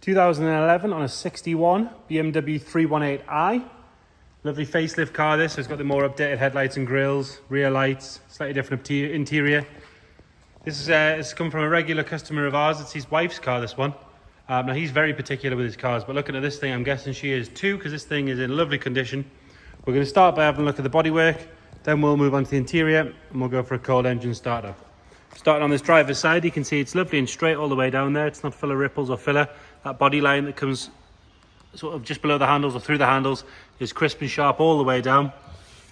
2011 on a 61 BMW 318i. Lovely facelift car this, so it's got the more updated headlights and grills, rear lights, slightly different interior. This is it's come from a regular customer of ours. It's his wife's car, this one. Now he's very particular with his cars, but looking at this thing, I'm guessing she is too, because this thing is in lovely condition. We're going to start by having a look at the bodywork, then we'll move on to the interior, and we'll go for a cold engine startup. Starting on this driver's side, you can see it's lovely and straight all the way down there. It's not full of ripples or filler. That body line that comes sort of just below the handles or through the handles is crisp and sharp all the way down.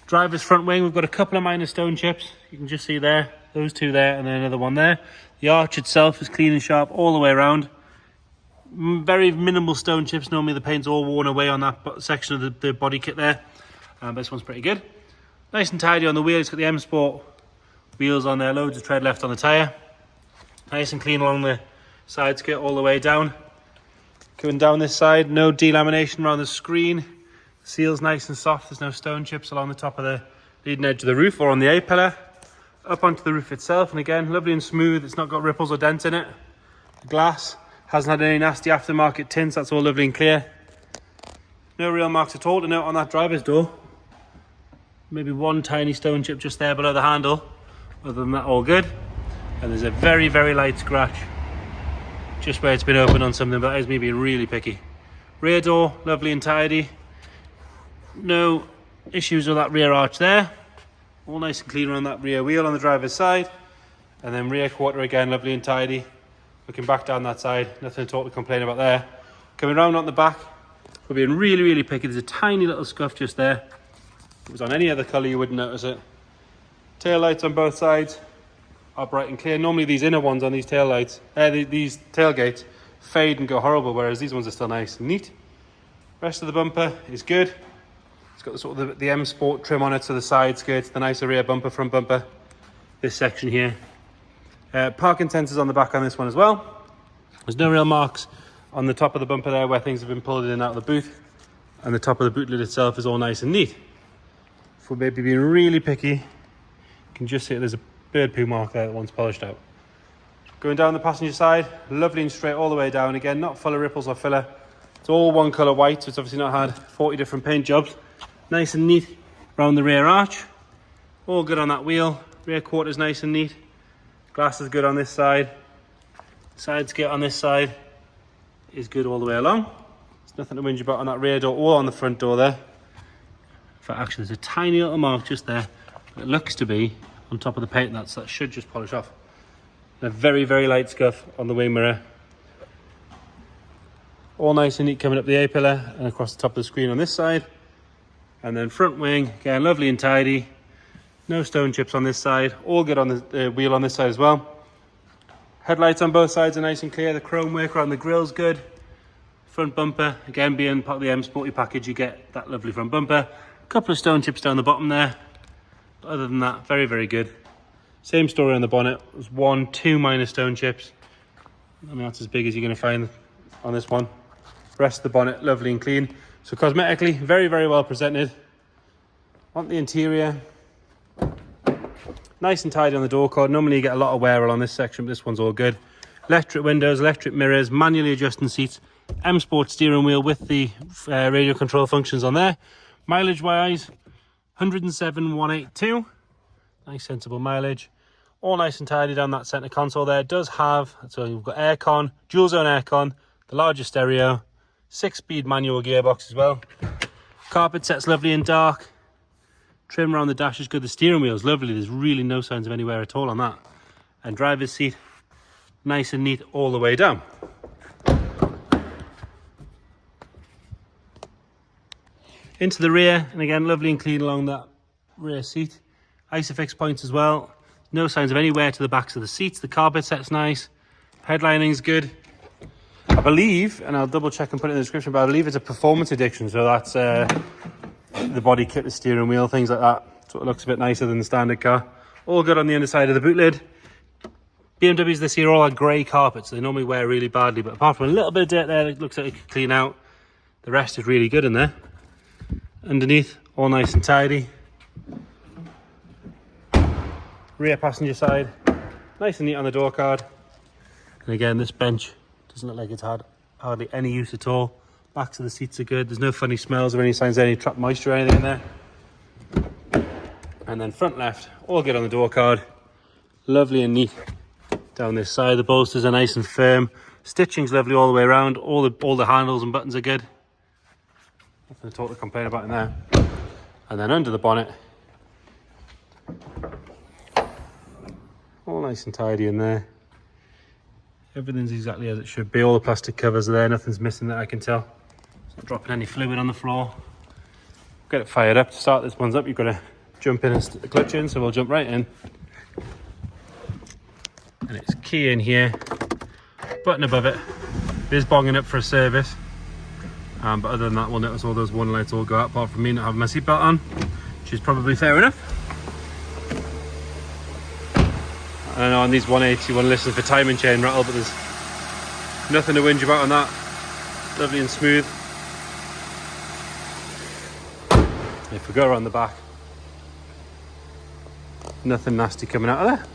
Driver's front wing, we've got a couple of minor stone chips. You can just see there, those two there, and then another one there. The arch itself is clean and sharp all the way around. Very minimal stone chips. Normally the paint's all worn away on that section of the body kit there. But this one's pretty good. Nice and tidy on the wheel. It's got the M Sport wheels on there, loads of tread left on the tyre. Nice and clean along the side skirt all the way down. Going down this side, no delamination around the screen. The seal's nice and soft. There's no stone chips along the top of the leading edge of the roof or on the A-pillar. Up onto the roof itself, and again, lovely and smooth. It's not got ripples or dents in it. The glass hasn't had any nasty aftermarket tints. That's all lovely and clear. No real marks at all to note on that driver's door. Maybe one tiny stone chip just there below the handle. Other than that, all good. And there's a very, very light scratch just where it's been opened on something, but that is me being really picky. Rear door, lovely and tidy. No issues with that rear arch there. All nice and clean around that rear wheel on the driver's side. And then rear quarter again, lovely and tidy. Looking back down that side, nothing at all to complain about there. Coming around on the back, we're being really, really picky. There's a tiny little scuff just there. If it was on any other colour, you wouldn't notice it. Tail lights on both sides are bright and clear. Normally these inner ones on these tail lights, these tailgates fade and go horrible, whereas these ones are still nice and neat. Rest of the bumper is good. It's got the sort of the M Sport trim on it, so the side skirts, the nicer rear bumper, front bumper. This section here. Parking sensors on the back on this one as well. There's no real marks on the top of the bumper there where things have been pulled in and out of the boot. And the top of the boot lid itself is all nice and neat. If we're maybe being really picky, you can just see there's a bird poo mark there that one's polished out. Going down the passenger side, lovely and straight all the way down. Again, not full of ripples or filler. It's all one colour white, so it's obviously not had 40 different paint jobs. Nice and neat around the rear arch. All good on that wheel. Rear quarter's nice and neat. Glass is good on this side. Side skirt on this side is good all the way along. There's nothing to whinge about on that rear door or on the front door there. But actually there's a tiny little mark just there. It looks to be on top of the paint that should just polish off. And a very, very light scuff on the wing mirror. All nice and neat coming up the A-pillar and across the top of the screen on this side. And then front wing, again, lovely and tidy. No stone chips on this side. All good on the wheel on this side as well. Headlights on both sides are nice and clear. The chrome work around the grill's good. Front bumper, again, being part of the M Sporty package, you get that lovely front bumper. A couple of stone chips down the bottom there. But other than that, very, very good. Same story on the bonnet. There's two minor stone chips. I mean, that's as big as you're going to find on this one. Rest of the bonnet, lovely and clean. So cosmetically, very, very well presented. On the interior, nice and tidy on the door cord. Normally you get a lot of wear along this section, but this one's all good. Electric windows, electric mirrors, manually adjusting seats, M Sport steering wheel with the radio control functions on there. Mileage wise, 107,182. Nice sensible mileage. All nice and tidy down that centre console there. It does have, so you've got aircon, dual zone aircon, the larger stereo, 6-speed manual gearbox as well. Carpet set's lovely and dark. Trim around the dash is good. The steering wheel is lovely. There's really no signs of any wear at all on that. And driver's seat, nice and neat all the way down. Into the rear, and again, lovely and clean along that rear seat. Isofix points as well. No signs of any wear to the backs of the seats. The carpet set's nice. Headlining's good. I believe, and I'll double check and put it in the description, but I believe it's a performance edition. So that's the body kit, the steering wheel, things like that. So it looks a bit nicer than the standard car. All good on the underside of the boot lid. BMWs this year all had grey carpets. They normally wear really badly, but apart from a little bit of dirt there, it looks like it could clean out. The rest is really good in there. Underneath, all nice and tidy. Rear passenger side, nice and neat on the door card. And again, this bench doesn't look like it's had hardly any use at all. Backs of the seats are good. There's no funny smells or any signs of any trapped moisture or anything in there. And then front left, all good on the door card. Lovely and neat down this side. The bolsters are nice and firm. Stitching's lovely all the way around. All the handles and buttons are good. Nothing at all to complain about in there. And then under the bonnet, all nice and tidy in there. Everything's exactly as it should be. All the plastic covers are there. Nothing's missing that I can tell. It's not dropping any fluid on the floor. Get it fired up. To start this one's up, you've got to jump in and stick the clutch in, so we'll jump right in. And it's key in here, button above it. It is bonging up for a service. But other than that, we'll notice all those warning lights all go out, apart from me not having my seatbelt on, which is probably fair enough. I know on these 180 you want to listen for timing chain rattle, but there's nothing to whinge about on that. Lovely and smooth. If we go around the back, nothing nasty coming out of there.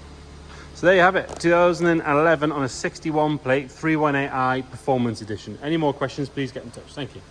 So there you have it, 2011 on a 61 plate 318i Performance Edition. Any more questions, please get in touch. Thank you.